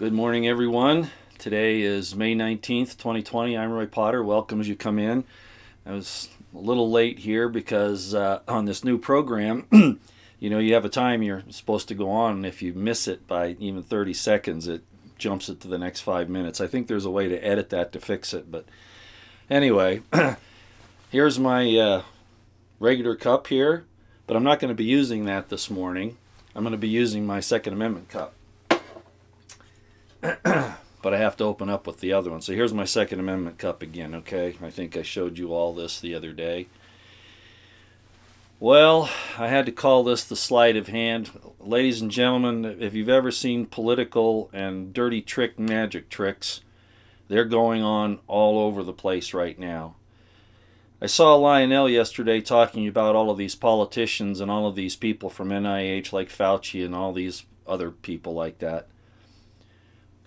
Good morning, everyone. Today is May 19th, 2020. I'm Roy Potter. Welcome as you come in. I was a little late here because on this new program, you have a time you're supposed to go on, and if you miss it by even 30 seconds, it jumps it to the next 5 minutes. I think there's a way to edit that to fix it, but anyway, here's my regular cup here, but I'm not going to be using that this morning. I'm going to be using my Second Amendment cup. But I have to open up with the other one. So here's my Second Amendment cup again, okay? I think I showed you all this the other day. Well, I had to call this the sleight of hand. Ladies and gentlemen, if you've ever seen political and dirty trick magic tricks, they're going on all over the place right now. I saw Lionel yesterday talking about all of these politicians and all of these people from NIH like Fauci and all these other people like that,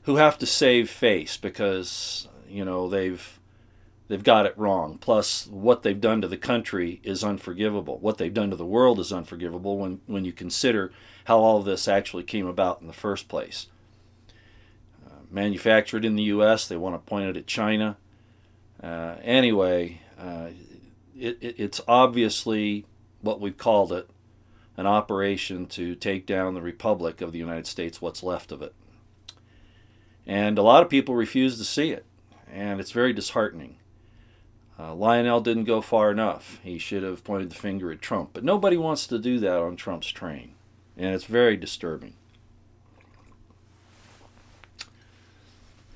who have to save face because, they've got it wrong. Plus, what they've done to the country is unforgivable. What they've done to the world is unforgivable when you consider how all of this actually came about in the first place. Manufactured in the U.S., they want to point it at China. It's obviously what we've called it, an operation to take down the Republic of the United States, what's left of it. And a lot of people refuse to see it, and it's very disheartening. Lionel didn't go far enough. He should have pointed the finger at Trump, but nobody wants to do that on Trump's train, and it's very disturbing.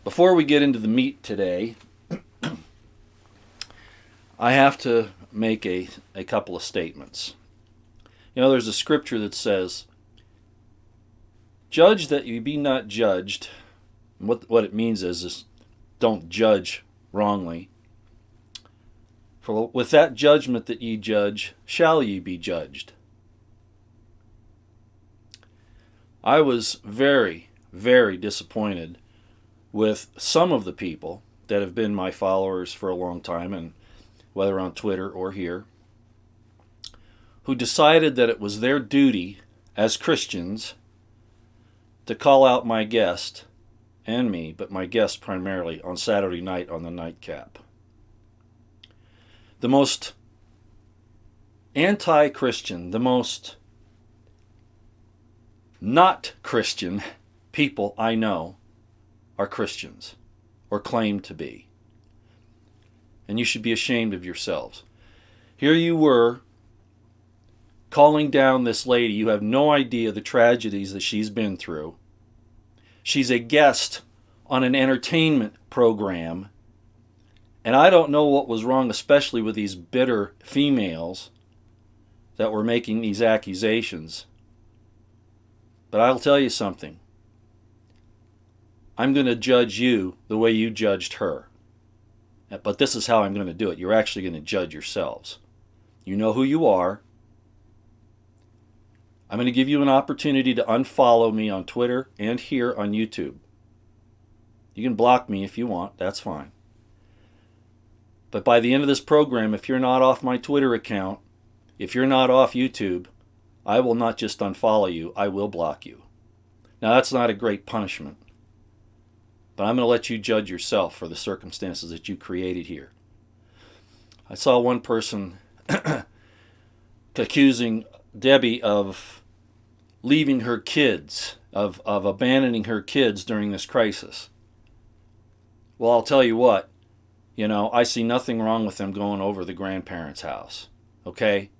Before we get into the meat today, I have to make a couple of statements. There's a scripture that says, "Judge that you be not judged." What it means is don't judge wrongly. For with that judgment that ye judge, shall ye be judged. I was very, very disappointed with some of the people that have been my followers for a long time, and whether on Twitter or here, who decided that it was their duty as Christians to call out my guest and me, but my guest primarily, on Saturday night on the nightcap. The most anti-Christian, the most not Christian people I know are Christians, or claim to be. And you should be ashamed of yourselves. Here you were, calling down this lady. You have no idea the tragedies that she's been through. She's a guest on an entertainment program, and I don't know what was wrong, especially with these bitter females that were making these accusations. But I'll tell you something. I'm going to judge you the way you judged her. But this is how I'm going to do it. You're actually going to judge yourselves. You know who you are. I'm going to give you an opportunity to unfollow me on Twitter and here on YouTube. You can block me if you want, that's fine. But by the end of this program, if you're not off my Twitter account, if you're not off YouTube, I will not just unfollow you, I will block you. Now that's not a great punishment, but I'm going to let you judge yourself for the circumstances that you created here. I saw one person accusing Debbie of leaving her kids, of abandoning her kids during this crisis. Well, I'll tell you what, I see nothing wrong with them going over to the grandparents' house, okay?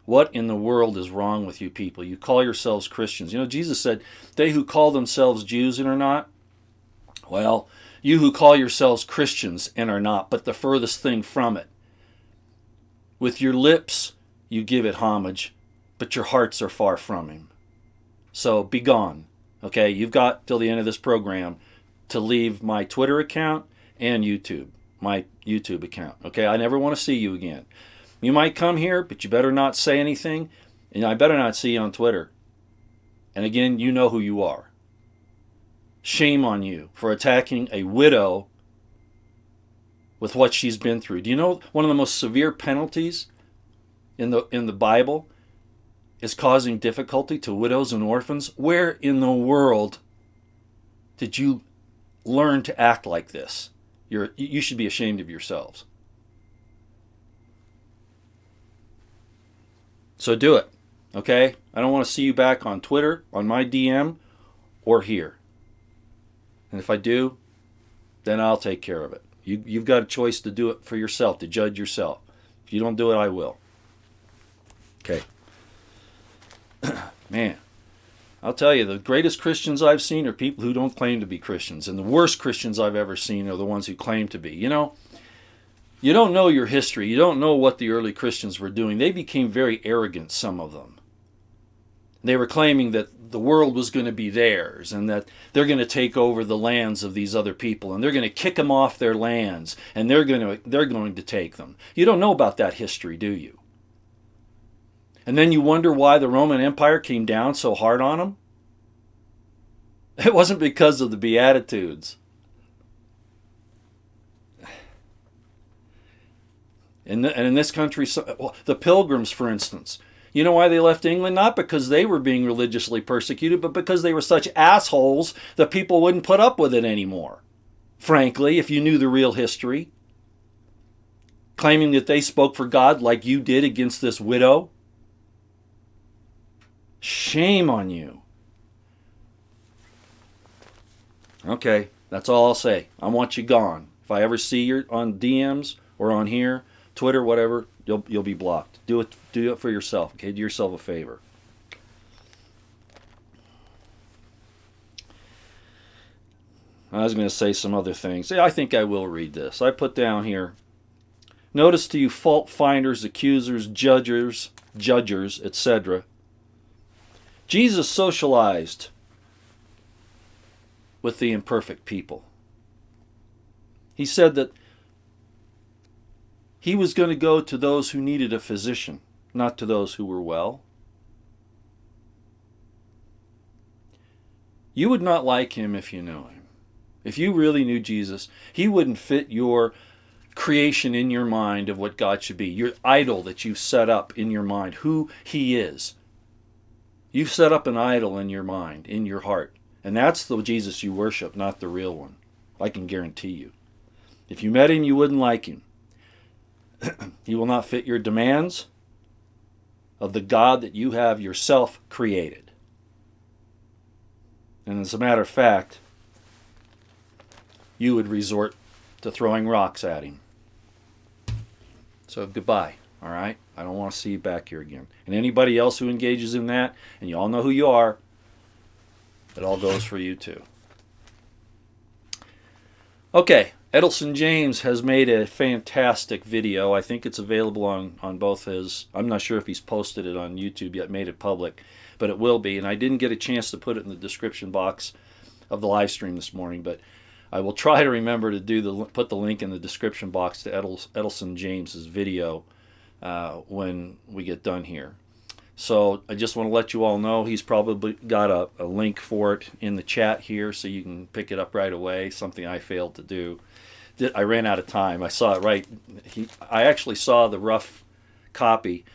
What in the world is wrong with you people? You call yourselves Christians. Jesus said, they who call themselves Jews and are not, well, you who call yourselves Christians and are not, but the furthest thing from it. With your lips, you give it homage, but your hearts are far from him. So be gone, okay? You've got till the end of this program to leave my Twitter account and my YouTube account, okay? I never want to see you again. You might come here, but you better not say anything, and I better not see you on Twitter. And again, you know who you are. Shame on you for attacking a widow with what she's been through. Do you know one of the most severe penalties in the Bible is causing difficulty to widows and orphans? Where in the world did you learn to act like this? You should be ashamed of yourselves. So do it, okay? I don't want to see you back on Twitter, on my DM, or here. And if I do, then I'll take care of it. You've got a choice to do it for yourself, to judge yourself. If you don't do it, I will. Okay. Man, I'll tell you, the greatest Christians I've seen are people who don't claim to be Christians. And the worst Christians I've ever seen are the ones who claim to be. You know, you don't know your history. You don't know what the early Christians were doing. They became very arrogant, some of them. They were claiming that the world was going to be theirs and that they're going to take over the lands of these other people and they're going to kick them off their lands and they're going to take them. You don't know about that history, do you? And then you wonder why the Roman Empire came down so hard on them? It wasn't because of the Beatitudes. And in this country, the Pilgrims, for instance, you know why they left England? Not because they were being religiously persecuted, but because they were such assholes that people wouldn't put up with it anymore. Frankly, if you knew the real history. Claiming that they spoke for God like you did against this widow. Shame on you. Okay, that's all I'll say. I want you gone. If I ever see you on DMs or on here, Twitter, whatever, you'll be blocked. Do it for yourself, okay? Do yourself a favor. I was going to say some other things. I think I will read this. I put down here, notice to you fault finders, accusers, judgers, etc. Jesus socialized with the imperfect people. He said that he was going to go to those who needed a physician, not to those who were well. You would not like him if you knew him. If you really knew Jesus, he wouldn't fit your creation in your mind of what God should be, your idol that you've set up in your mind, who he is. You've set up an idol in your mind, in your heart. And that's the Jesus you worship, not the real one. I can guarantee you. If you met him, you wouldn't like him. He will not fit your demands of the God that you have yourself created. And as a matter of fact, you would resort to throwing rocks at him. So goodbye, all right? I don't want to see you back here again. And anybody else who engages in that, and you all know who you are, it all goes for you too. Okay, Eddelson James has made a fantastic video. I think it's available on both his, I'm not sure if he's posted it on YouTube yet, made it public, but it will be. And I didn't get a chance to put it in the description box of the live stream this morning, but I will try to remember to put the link in the description box to Eddelson James's video when we get done here. So I just want to let you all know he's probably got a link for it in the chat here so you can pick it up right away, something I failed to do. I ran out of time. I saw it right. I actually saw the rough copy,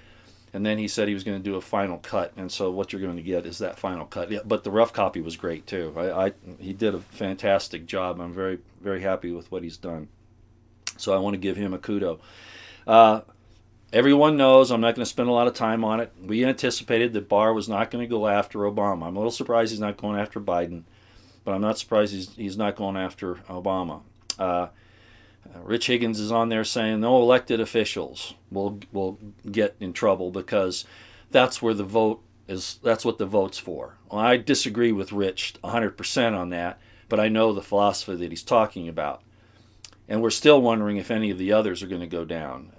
and then he said he was going to do a final cut, and so what you're going to get is that final cut. Yeah, but the rough copy was great too. He did a fantastic job. I'm very, very happy with what he's done. So I want to give him a kudo. Everyone knows I'm not going to spend a lot of time on it. We anticipated that Barr was not going to go after Obama. I'm a little surprised he's not going after Biden, but I'm not surprised he's not going after Obama. Rich Higgins is on there saying no elected officials will get in trouble because that's where the vote is. That's what the vote's for. Well, I disagree with Rich 100% on that, but I know the philosophy that he's talking about. And we're still wondering if any of the others are going to go down.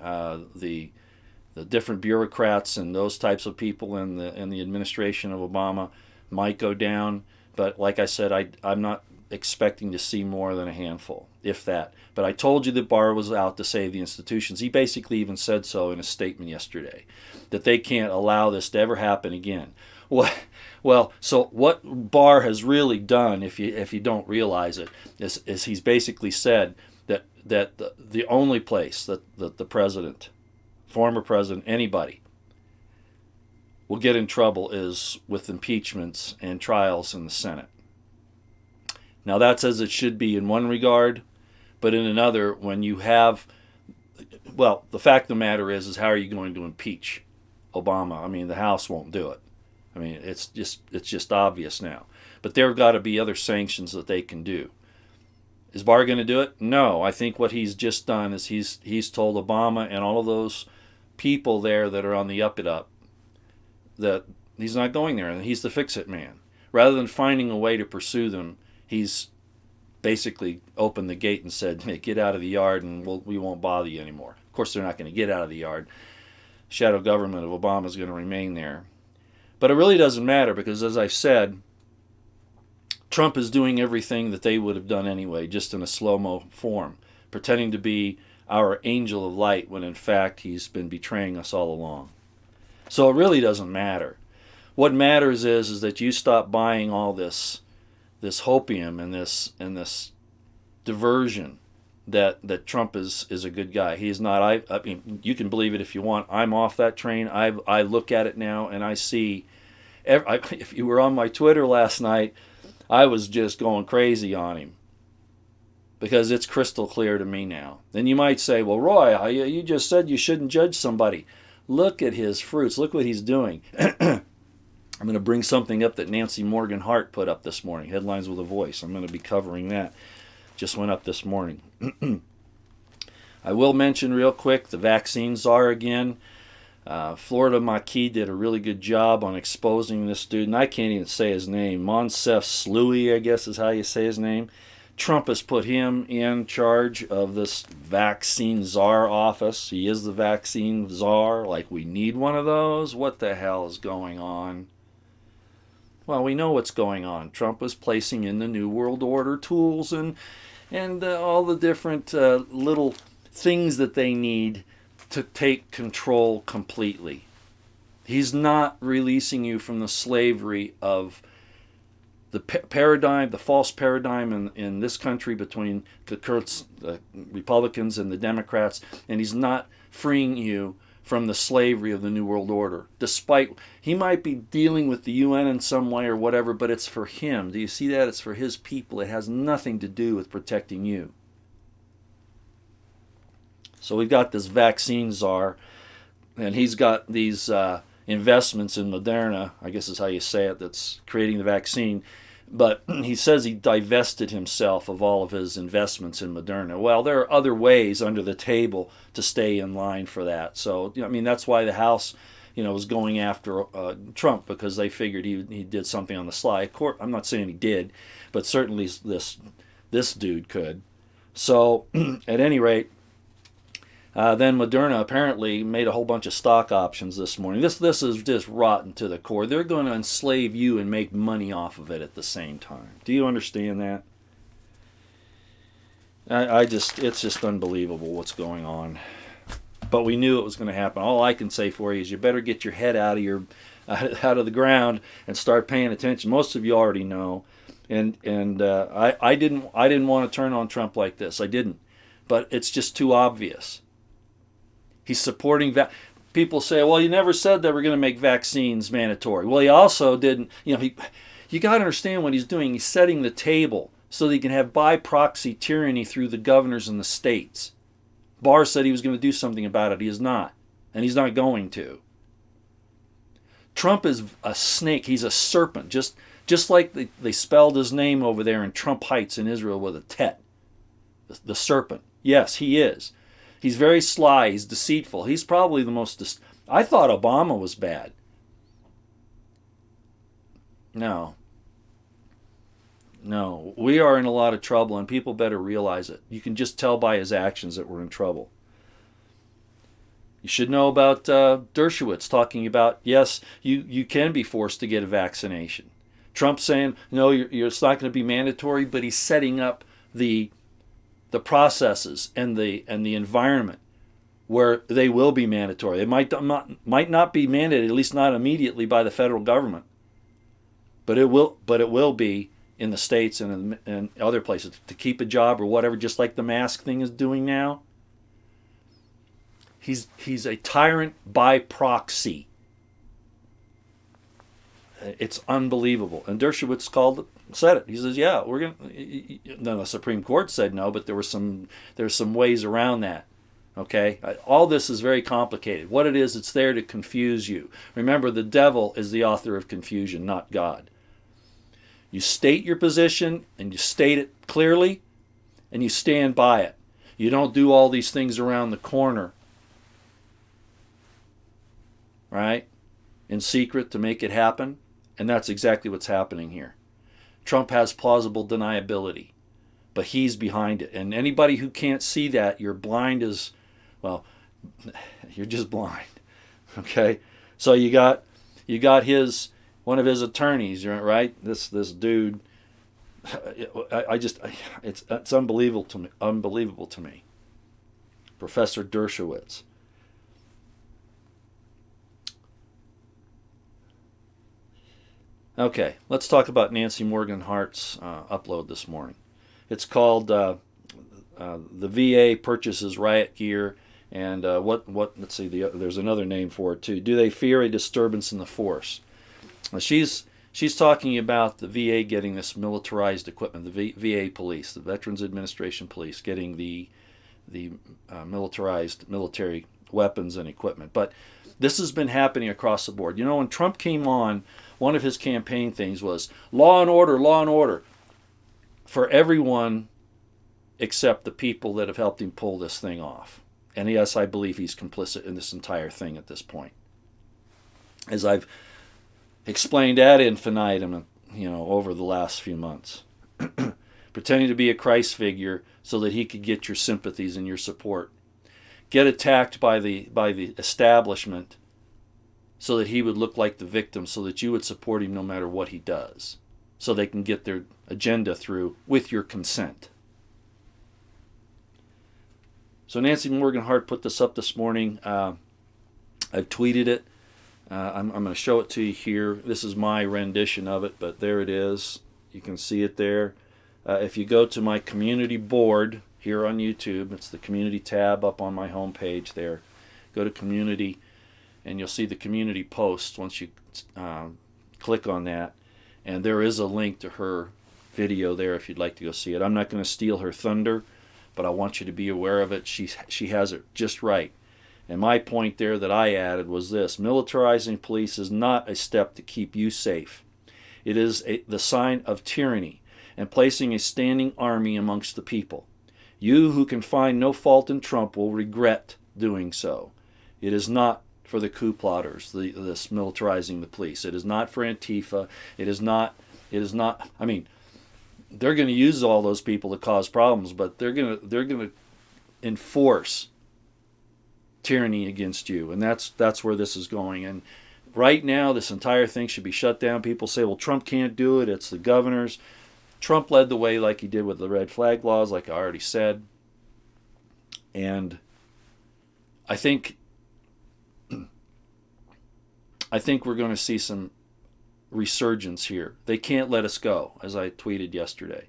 The different bureaucrats and those types of people in the administration of Obama might go down. But like I said, I'm not expecting to see more than a handful, if that. But I told you that Barr was out to save the institutions. He basically even said so in a statement yesterday, that they can't allow this to ever happen again. Well, so what Barr has really done, if you don't realize it, is he's basically said that the only place that the president, former president, anybody will get in trouble is with impeachments and trials in the Senate. Now that's as it should be in one regard, but in another, when you have, well, the fact of the matter is how are you going to impeach Obama? I mean, the House won't do it. I mean, it's just obvious now. But there have got to be other sanctions that they can do. Is Barr going to do it? No. I think what he's just done is he's told Obama and all of those people there that are on the up and up that he's not going there, and he's the fix-it man. Rather than finding a way to pursue them, he's basically opened the gate and said, hey, get out of the yard and we won't bother you anymore. Of course, they're not going to get out of the yard. Shadow government of Obama is going to remain there. But it really doesn't matter because, as I've said, Trump is doing everything that they would have done anyway, just in a slow-mo form, pretending to be our angel of light when in fact he's been betraying us all along. So it really doesn't matter. What matters is that you stop buying all this hopium and this diversion that Trump is a good guy. He's not. I mean, you can believe it if you want. I'm off that train. I look at it now and I see. If you were on my Twitter last night, I was just going crazy on him because it's crystal clear to me now. Then you might say, well, Roy, you just said you shouldn't judge somebody. Look at his fruits. Look what he's doing. I'm going to bring something up that Nancy Morgan Hart put up this morning, Headlines with a Voice. I'm going to be covering that. Just went up this morning. I will mention real quick the vaccine czar again. Florida Maquis did a really good job on exposing this dude, and I can't even say his name. Monsef Slui, I guess is how you say his name. Trump has put him in charge of this vaccine czar office. He is the vaccine czar. Like, we need one of those? What the hell is going on? Well, we know what's going on. Trump was placing in the New World Order tools and all the different little things that they need to take control completely. He's not releasing you from the slavery of the paradigm, the false paradigm in this country between the Republicans and the Democrats, and he's not freeing you from the slavery of the New World Order. Despite, he might be dealing with the UN in some way or whatever, but it's for him. Do you see that? It's for his people. It has nothing to do with protecting you. So we've got this vaccine czar, and he's got these investments in Moderna, I guess is how you say it, that's creating the vaccine. But he says he divested himself of all of his investments in Moderna. Well, there are other ways under the table to stay in line for that. So, I mean, that's why the House, was going after Trump, because they figured he did something on the sly. Of course, I'm not saying he did, but certainly this dude could. So, at any rate, then Moderna apparently made a whole bunch of stock options this morning. This is just rotten to the core. They're going to enslave you and make money off of it at the same time. Do you understand that? It's just unbelievable what's going on. But we knew it was going to happen. All I can say for you is you better get your head out of the ground and start paying attention. Most of you already know, and I didn't want to turn on Trump like this. I didn't, but it's just too obvious. He's supporting people say, well, you never said that we're going to make vaccines mandatory. Well, he also didn't, you got to understand what he's doing. He's setting the table so that he can have by proxy tyranny through the governors in the states. Barr said he was going to do something about it. He is not, and he's not going to. Trump is a snake. He's a serpent, just like they spelled his name over there in Trump Heights in Israel with a tet. The serpent. Yes, he is. He's very sly. He's deceitful. He's probably the most... I thought Obama was bad. No. We are in a lot of trouble, and people better realize it. You can just tell by his actions that we're in trouble. You should know about Dershowitz talking about, yes, you can be forced to get a vaccination. Trump saying, no, it's not going to be mandatory, but he's setting up the processes and the environment where they will be mandatory. It might not be mandated, at least not immediately, by the federal government, but it will be in the states and in other places to keep a job or whatever. Just like the mask thing is doing now. He's a tyrant by proxy. It's unbelievable. And Dershowitz said it. He says, "Yeah, we're going." No, the Supreme Court said no, but there's some ways around that. Okay, all this is very complicated. What it is, it's there to confuse you. Remember, the devil is the author of confusion, not God. You state your position, and you state it clearly, and you stand by it. You don't do all these things around the corner, right, in secret to make it happen. And that's exactly what's happening here. Trump has plausible deniability, but he's behind it. And anybody who can't see that, you're blind as, well, you're just blind. Okay? So you got one of his attorneys, right? This dude, it's unbelievable to me. Professor Dershowitz. Okay, let's talk about Nancy Morgan Hart's upload this morning. It's called the VA purchases riot gear, and let's see, there's another name for it too. Do they fear a disturbance in the force? She's talking about the VA getting this militarized equipment, the VA police, the Veterans Administration police, getting the militarized military weapons and equipment. But this has been happening across the board. When Trump came on, one of his campaign things was law and order for everyone except the people that have helped him pull this thing off. And yes, I believe he's complicit in this entire thing at this point. As I've explained ad infinitum, over the last few months. Pretending to be a Christ figure so that he could get your sympathies and your support. Get attacked by the establishment so that he would look like the victim, so that you would support him no matter what he does, so they can get their agenda through with your consent. So Nancy Morgan Hart put this up this morning. I've tweeted it. I'm going to show it to you here. This is my rendition of it, but there it is. You can see it there. If you go to my community board here on YouTube, it's the community tab up on my homepage there. Go to community, and you'll see the community posts once you click on that. And there is a link to her video there if you'd like to go see it. I'm not going to steal her thunder, but I want you to be aware of it. She has it just right. And my point there that I added was this: militarizing police is not a step to keep you safe. It is the sign of tyranny and placing a standing army amongst the people. You who can find no fault in Trump will regret doing so. It is not for the coup plotters, this militarizing the police. It is not for Antifa. It is not, I mean, they're going to use all those people to cause problems, but they're going to enforce tyranny against you, and that's where this is going. And right now, this entire thing should be shut down. People say, well, Trump can't do it. It's the governors. Trump led the way like he did with the red flag laws, like I already said. And I think we're going to see some resurgence here. They can't let us go, as I tweeted yesterday.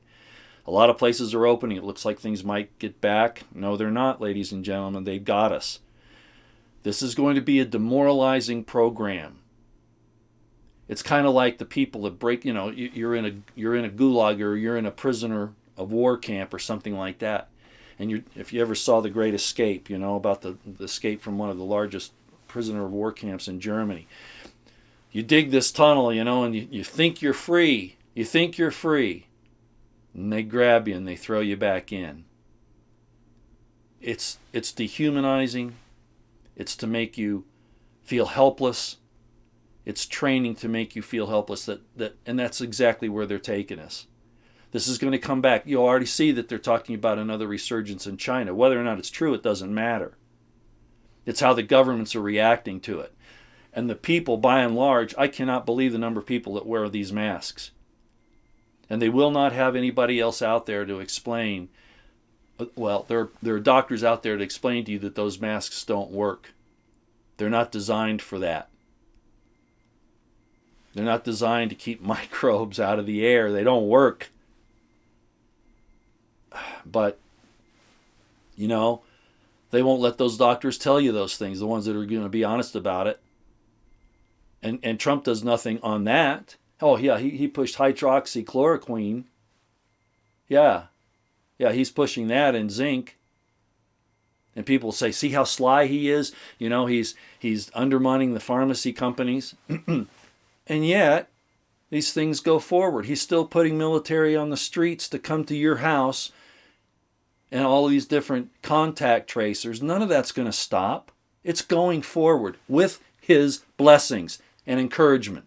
A lot of places are opening. It looks like things might get back. No, they're not, ladies and gentlemen. They've got us. This is going to be a demoralizing program. It's kind of like the people that break, you're in a gulag, or you're in a prisoner of war camp or something like that. And if you ever saw The Great Escape, about the escape from one of the largest prisoner of war camps in Germany. You dig this tunnel, and you think you're free. You think you're free. And they grab you and they throw you back in. It's dehumanizing. It's to make you feel helpless. It's training to make you feel helpless. And that's exactly where they're taking us. This is going to come back. You'll already see that they're talking about another resurgence in China. Whether or not it's true, it doesn't matter. It's how the governments are reacting to it. And the people, by and large, I cannot believe the number of people that wear these masks. And they will not have anybody else out there to explain. Well, there are doctors out there to explain to you that those masks don't work. They're not designed for that. They're not designed to keep microbes out of the air. They don't work. But, they won't let those doctors tell you those things, the ones that are going to be honest about it. And Trump does nothing on that. Oh, yeah, he pushed hydroxychloroquine. Yeah, yeah, he's pushing that and zinc. And people say, see how sly he is? You know, he's undermining the pharmacy companies. And yet, these things go forward. He's still putting military on the streets to come to your house and all these different contact tracers. None of that's going to stop. It's going forward with his blessings and encouragement.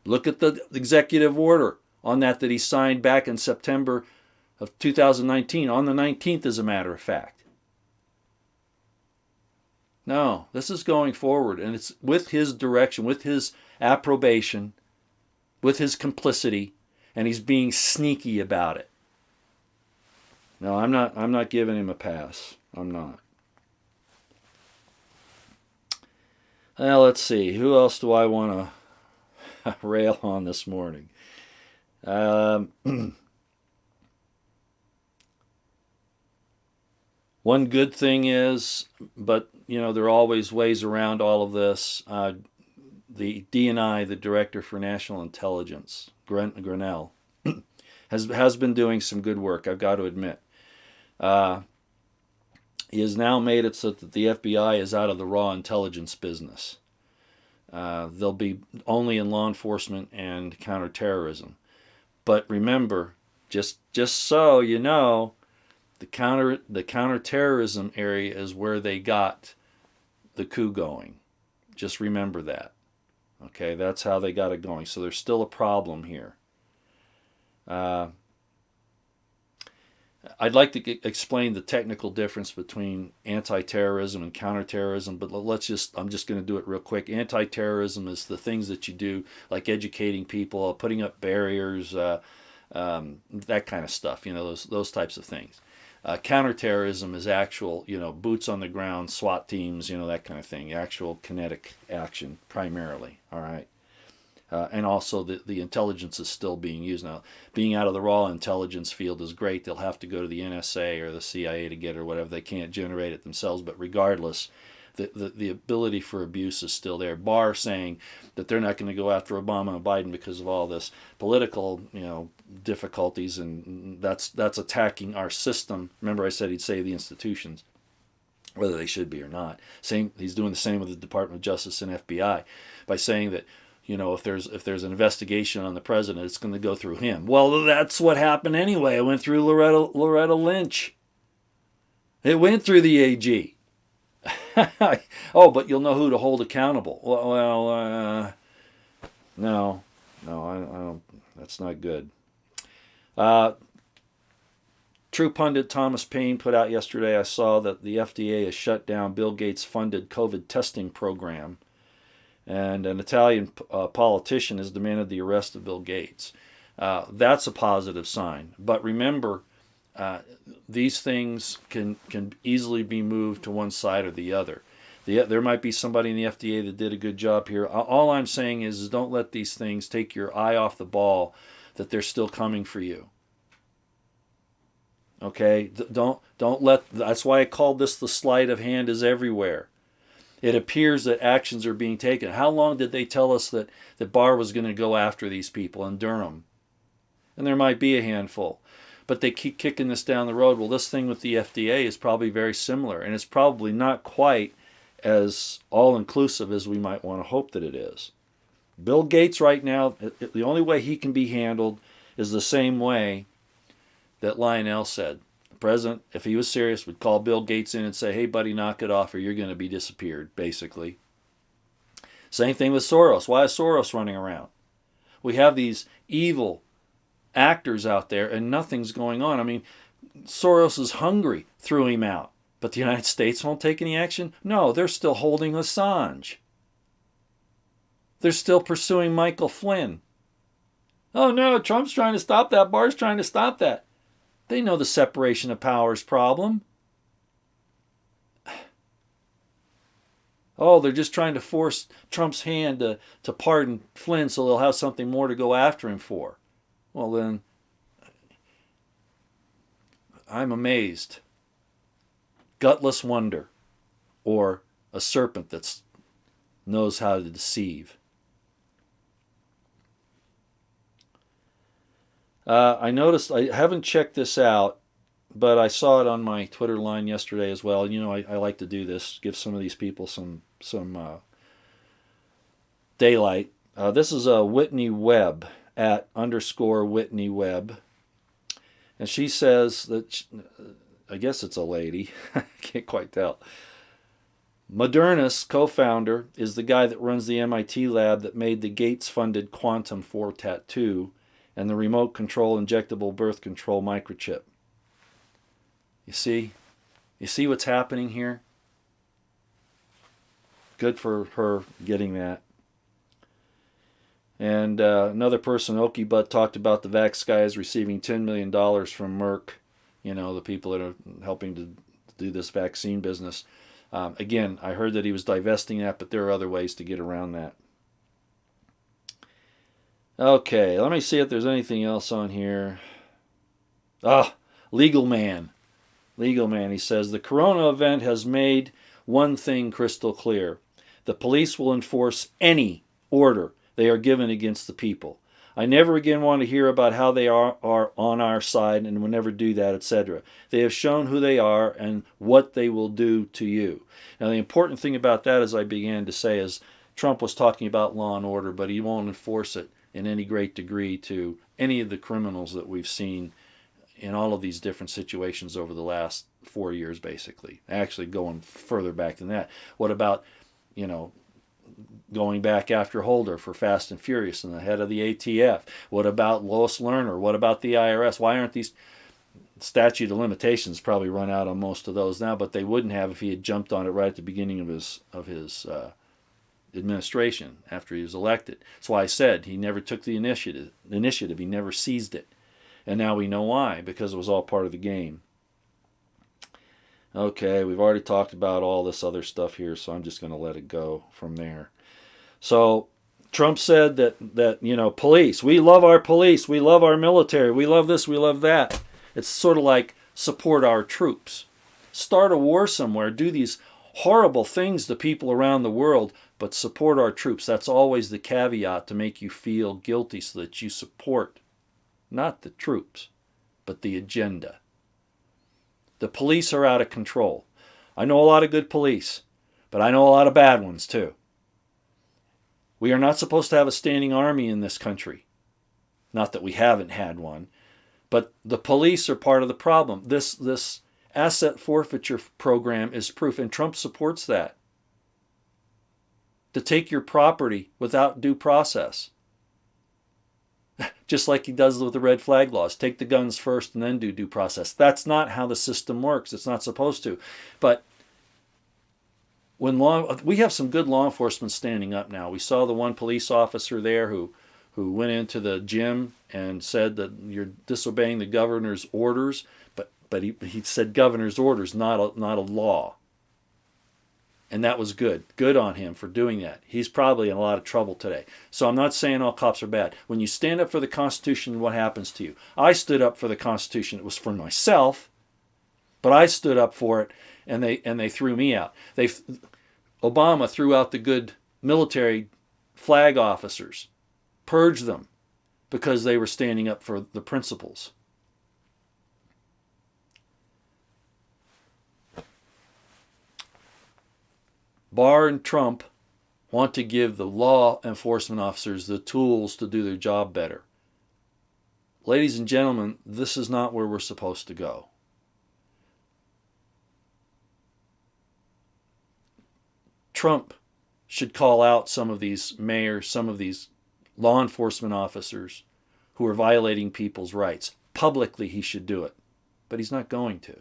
Look at the executive order on that he signed back in September of 2019, on the 19th, as a matter of fact. No, this is going forward, and it's with his direction, with his approbation, with his complicity, and he's being sneaky about it. No, I'm not giving him a pass. I'm not. Well, let's see. Who else do I want to rail on this morning? One good thing is, but there are always ways around all of this. The DNI, the Director for National Intelligence, Grinnell, has been doing some good work, I've got to admit. He has now made it so that the FBI is out of the raw intelligence business. They'll be only in law enforcement and counterterrorism. But remember, just so you know, the counterterrorism area is where they got the coup going. Just remember that. Okay, that's how they got it going. So there's still a problem here. I'd like to explain the technical difference between anti-terrorism and counterterrorism, but I'm just going to do it real quick. Anti-terrorism is the things that you do, like educating people, putting up barriers, that kind of stuff, those types of things. Counterterrorism is actual, boots on the ground, SWAT teams, that kind of thing, actual kinetic action primarily, all right? And also the intelligence is still being used. Now, being out of the raw intelligence field is great. They'll have to go to the NSA or the CIA to get it or whatever. They can't generate it themselves. But regardless, the ability for abuse is still there. Barr saying that they're not going to go after Obama and Biden because of all this political, difficulties, and that's attacking our system. Remember I said he'd save the institutions, whether they should be or not. He's doing the same with the Department of Justice and FBI by saying that, if there's an investigation on the president, it's going to go through him. Well, that's what happened anyway. It went through Loretta Lynch. It went through the AG. Oh, but you'll know who to hold accountable. Well, no, I don't. That's not good. True pundit Thomas Paine put out yesterday, I saw that the FDA has shut down Bill Gates' funded COVID testing program. And an Italian politician has demanded the arrest of Bill Gates. That's a positive sign. But remember, these things can easily be moved to one side or the other. There might be somebody in the FDA that did a good job here. All I'm saying is don't let these things take your eye off the ball, that they're still coming for you. Okay? Don't let. That's why I called this the sleight of hand is everywhere. It appears that actions are being taken. How long did they tell us that Barr was going to go after these people in Durham? And there might be a handful. But they keep kicking this down the road. Well, this thing with the FDA is probably very similar. And it's probably not quite as all-inclusive as we might want to hope that it is. Bill Gates right now, the only way he can be handled is the same way that Lionel said. President, if he was serious, would call Bill Gates in and say, hey, buddy, knock it off or you're going to be disappeared, basically. Same thing with Soros. Why is Soros running around? We have these evil actors out there and nothing's going on. I mean, Soros is hungry, threw him out. But the United States won't take any action? No, they're still holding Assange. They're still pursuing Michael Flynn. Oh no, Trump's trying to stop that. Barr's trying to stop that. They know the separation of powers problem. Oh, they're just trying to force Trump's hand to pardon Flynn so they'll have something more to go after him for. Well, then, I'm amazed. Gutless wonder, or a serpent that's knows how to deceive. I noticed, I haven't checked this out, but I saw it on my Twitter line yesterday as well. You know, I like to do this, give some of these people some daylight. This is a Whitney Webb at _ Whitney Webb. And she says that, I guess it's a lady, I can't quite tell. Moderna's co-founder is the guy that runs the MIT lab that made the Gates-funded Quantum 4 tattoo and the remote control injectable birth control microchip. You see? You see what's happening here? Good for her getting that. And another person, Okie Butt, talked about the Vax guys receiving $10 million from Merck, you know, the people that are helping to do this vaccine business. Again, I heard that he was divesting that, but there are other ways to get around that. Okay, let me see if there's anything else on here. Legal Man. Legal Man, he says, the corona event has made one thing crystal clear. The police will enforce any order they are given against the people. I never again want to hear about how they are on our side and will never do that, etc. They have shown who they are and what they will do to you. Now, the important thing about that, as I began to say, is Trump was talking about law and order, but he won't enforce it in any great degree to any of the criminals that we've seen in all of these different situations over the last 4 years, basically. Actually, going further back than that. What about, you know, going back after Holder for Fast and Furious and the head of the ATF? What about Lois Lerner? What about the IRS? Why aren't these statute of limitations probably run out on most of those now, but they wouldn't have if he had jumped on it right at the beginning of his administration after he was elected. That's why I said he never took the initiative. He never seized it. And now we know why, because it was all part of the game. Okay, we've already talked about all this other stuff here, so I'm just going to let it go from there. So Trump said that you know, police, we love our police, we love our military, we love this, we love that. It's sort of like support our troops. Start a war somewhere, do these horrible things to people around the world, but support our troops. That's always the caveat, to make you feel guilty so that you support not the troops, but the agenda. The police are out of control. I know a lot of good police, but I know a lot of bad ones too. We are not supposed to have a standing army in this country. Not that we haven't had one, but the police are part of the problem. This asset forfeiture program is proof, and Trump supports that. To take your property without due process. Just like he does with the red flag laws. Take the guns first and then do due process. That's not how the system works. It's not supposed to. But we have some good law enforcement standing up now. We saw the one police officer there who went into the gym and said that you're disobeying the governor's orders, but he said governor's orders, not a law. And that was good. Good on him for doing that. He's probably in a lot of trouble today. So I'm not saying all cops are bad. When you stand up for the Constitution, what happens to you? I stood up for the Constitution. It was for myself, but I stood up for it, and they threw me out. Obama threw out the good military flag officers, purged them because they were standing up for the principles. Barr and Trump want to give the law enforcement officers the tools to do their job better. Ladies and gentlemen, this is not where we're supposed to go. Trump should call out some of these mayors, some of these law enforcement officers who are violating people's rights. Publicly, he should do it, but he's not going to.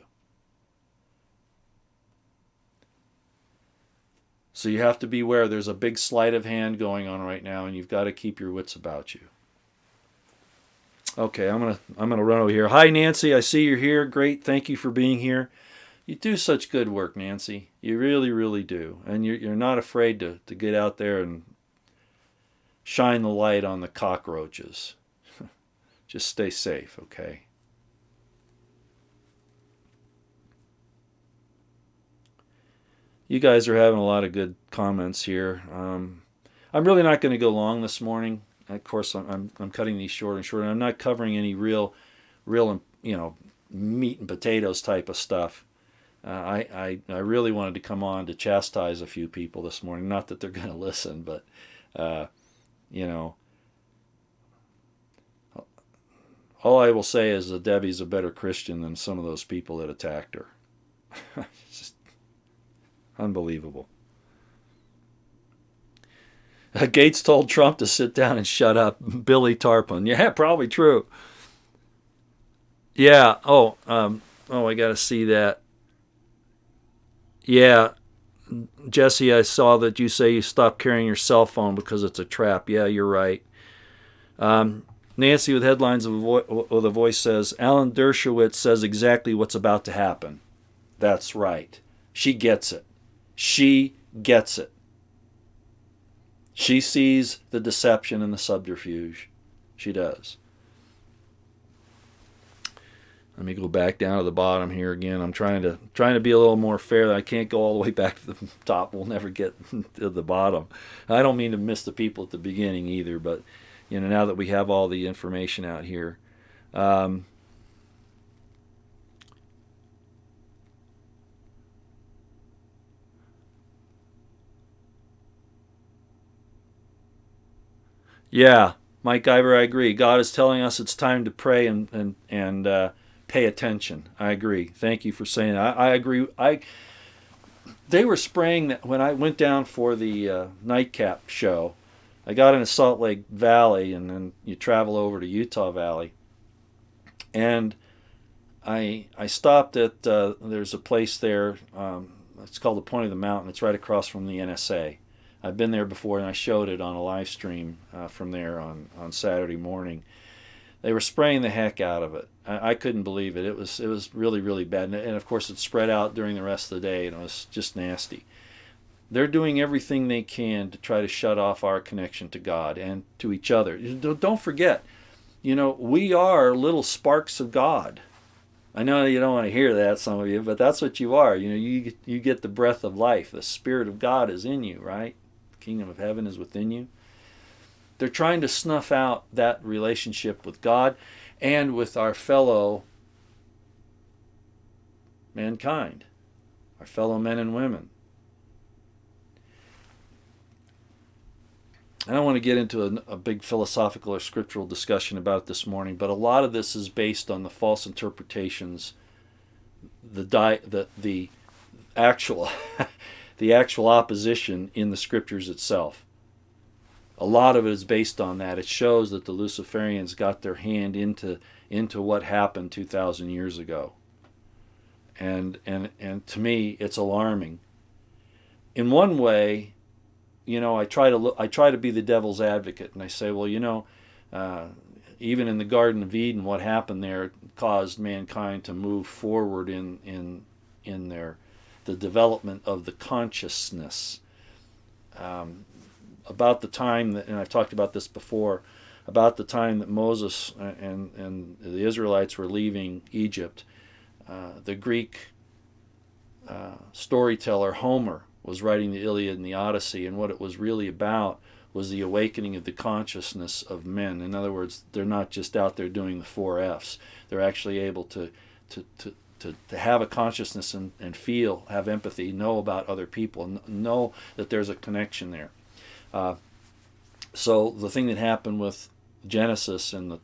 So you have to beware. There's a big sleight of hand going on right now, and you've got to keep your wits about you. Okay, I'm gonna run over here. Hi, Nancy. I see you're here. Great. Thank you for being here. You do such good work, Nancy. You really, really do. And you're not afraid to get out there and shine the light on the cockroaches. Just stay safe, okay? You guys are having a lot of good comments here. I'm really not going to go long this morning. Of course, I'm cutting these short and short. I'm not covering any real meat and potatoes type of stuff. I really wanted to come on to chastise a few people this morning. Not that they're going to listen, but you know, all I will say is that Debbie's a better Christian than some of those people that attacked her. It's just unbelievable. Gates told Trump to sit down and shut up. Billy Tarpon. Yeah, probably true. Yeah. I got to see that. Yeah. Jesse, I saw that you say you stopped carrying your cell phone because it's a trap. Yeah, you're right. Nancy with headlines with a voice says, Alan Dershowitz says exactly what's about to happen. That's right. She gets it. She gets it. She sees the deception and the subterfuge. She does. Let me go back down to the bottom here again. I'm trying to be a little more fair. I can't go all the way back to the top. We'll never get to the bottom. I don't mean to miss the people at the beginning either, but now that we have all the information out here. Yeah, Mike Iver, I agree. God is telling us it's time to pray and pay attention. I agree. Thank you for saying that. I agree. They were spraying that when I went down for the nightcap show. I got into Salt Lake Valley, and then you travel over to Utah Valley. And I stopped at there's a place there. It's called the Point of the Mountain. It's right across from the NSA. I've been there before, and I showed it on a live stream from there on Saturday morning. They were spraying the heck out of it. I couldn't believe it. It was really, really bad. And of course, it spread out during the rest of the day, and it was just nasty. They're doing everything they can to try to shut off our connection to God and to each other. Don't forget, we are little sparks of God. I know you don't want to hear that, some of you, but that's what you are. You get the breath of life. The Spirit of God is in you, right? The kingdom of heaven is within you. They're trying to snuff out that relationship with God and with our fellow mankind, our fellow men and women. I don't want to get into a big philosophical or scriptural discussion about it this morning, but a lot of this is based on the false interpretations, the actual the actual opposition in the scriptures itself. A lot of it is based on that. It shows that the Luciferians got their hand into what happened 2,000 years ago, and to me, it's alarming. In one way, I try to be the devil's advocate, and I say, well, even in the Garden of Eden, what happened there caused mankind to move forward in the development of the consciousness. About the time that, and I've talked about this before, about the time that Moses and the Israelites were leaving Egypt, the Greek storyteller Homer was writing the Iliad and the Odyssey, and what it was really about was the awakening of the consciousness of men. In other words, they're not just out there doing the 4 F's. They're actually able to have a consciousness and feel, have empathy, know about other people, and know that there's a connection there. So the thing that happened with Genesis and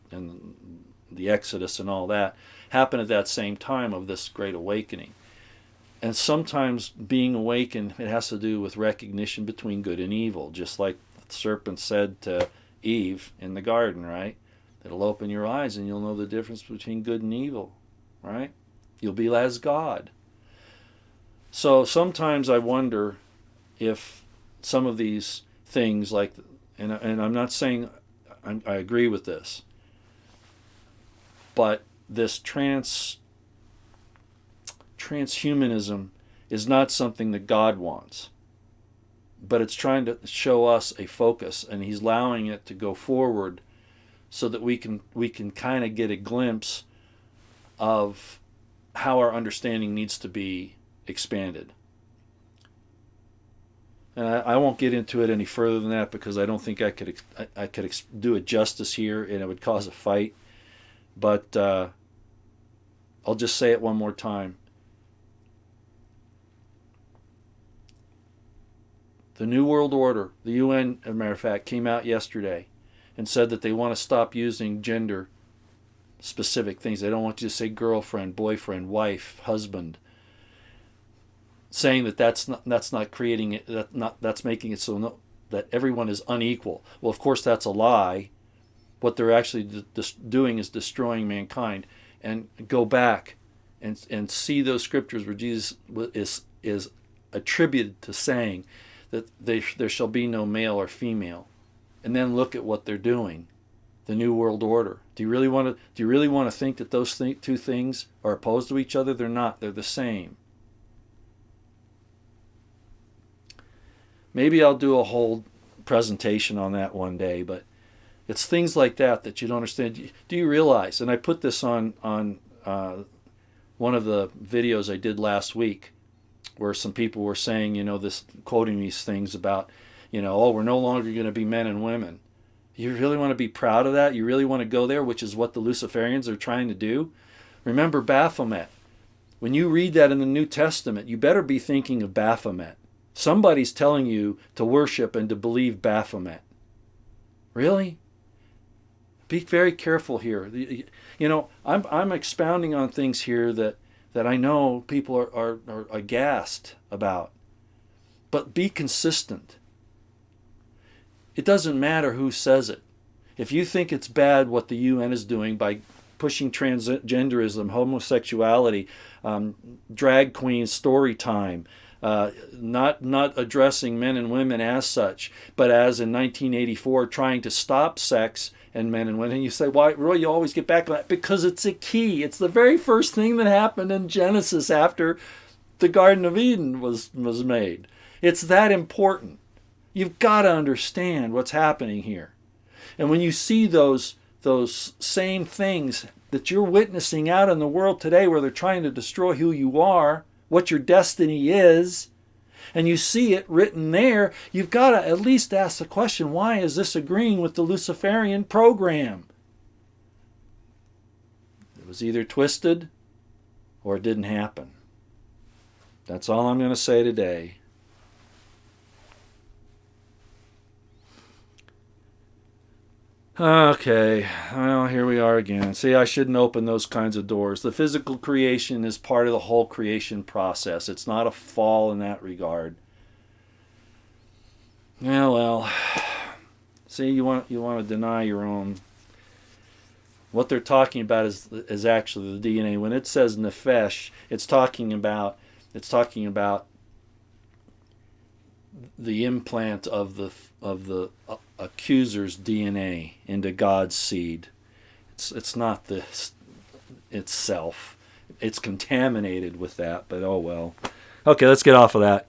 the Exodus and all that happened at that same time of this great awakening. And sometimes being awakened, it has to do with recognition between good and evil, just like the serpent said to Eve in the garden, right? It'll open your eyes and you'll know the difference between good and evil, right? You'll be as God. So sometimes I wonder if some of these things like, and I'm not saying I agree with this, but this transhumanism is not something that God wants, but it's trying to show us a focus, and he's allowing it to go forward so that we can kind of get a glimpse of how our understanding needs to be expanded. And I won't get into it any further than that because I don't think I could do it justice here, and it would cause a fight. But I'll just say it one more time. The New World Order, the UN, as a matter of fact, came out yesterday and said that they want to stop using gender specific things. They don't want you to say girlfriend, boyfriend, wife, husband, saying that that's not creating it, that's making it so that everyone is unequal. Well, of course that's a lie. What they're actually doing is destroying mankind. And go back and see those scriptures where Jesus is attributed to saying that there shall be no male or female, and then look at what they're doing. The New World Order. Do you really want to think that those two things are opposed to each other? They're not. They're the same. Maybe I'll do a whole presentation on that one day, but it's things like that you don't understand. Do you realize, and I put this on one of the videos I did last week, where some people were saying, quoting these things about, oh, we're no longer going to be men and women. You really want to be proud of that? You really want to go there, which is what the Luciferians are trying to do? Remember Baphomet. When you read that in the New Testament, you better be thinking of Baphomet. Somebody's telling you to worship and to believe Baphomet. Really? Be very careful here. I'm expounding on things here that I know people are aghast about. But be consistent. It doesn't matter who says it. If you think it's bad what the UN is doing by pushing transgenderism, homosexuality, drag queen story time, not addressing men and women as such, but as in 1984 trying to stop sex and men and women, and you say, why, Roy, you always get back to that? Because it's a key. It's the very first thing that happened in Genesis after the Garden of Eden was made. It's that important. You've got to understand what's happening here. And when you see those same things that you're witnessing out in the world today, where they're trying to destroy who you are, what your destiny is, and you see it written there, you've got to at least ask the question, why is this agreeing with the Luciferian program? It was either twisted or it didn't happen. That's all I'm going to say today. Okay, well, here we are again. See, I shouldn't open those kinds of doors. The physical creation is part of the whole creation process. It's not a fall in that regard. Yeah, well, see, you want to deny your own. What they're talking about is actually the DNA. When it says nefesh, it's talking about the implant of the accuser's DNA into God's seed. It's not this itself. It's contaminated with that, but oh well. Okay, let's get off of that.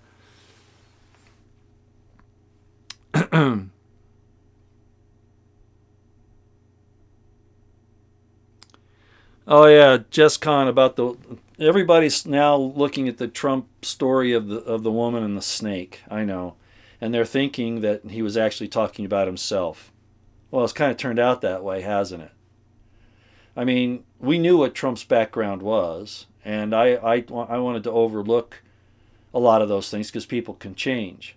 Oh yeah, Jess Khan about everybody's now looking at the Trump story of the woman and the snake. I know. And they're thinking that he was actually talking about himself. Well, it's kind of turned out that way, hasn't it? I mean, we knew what Trump's background was, and I wanted to overlook a lot of those things because people can change.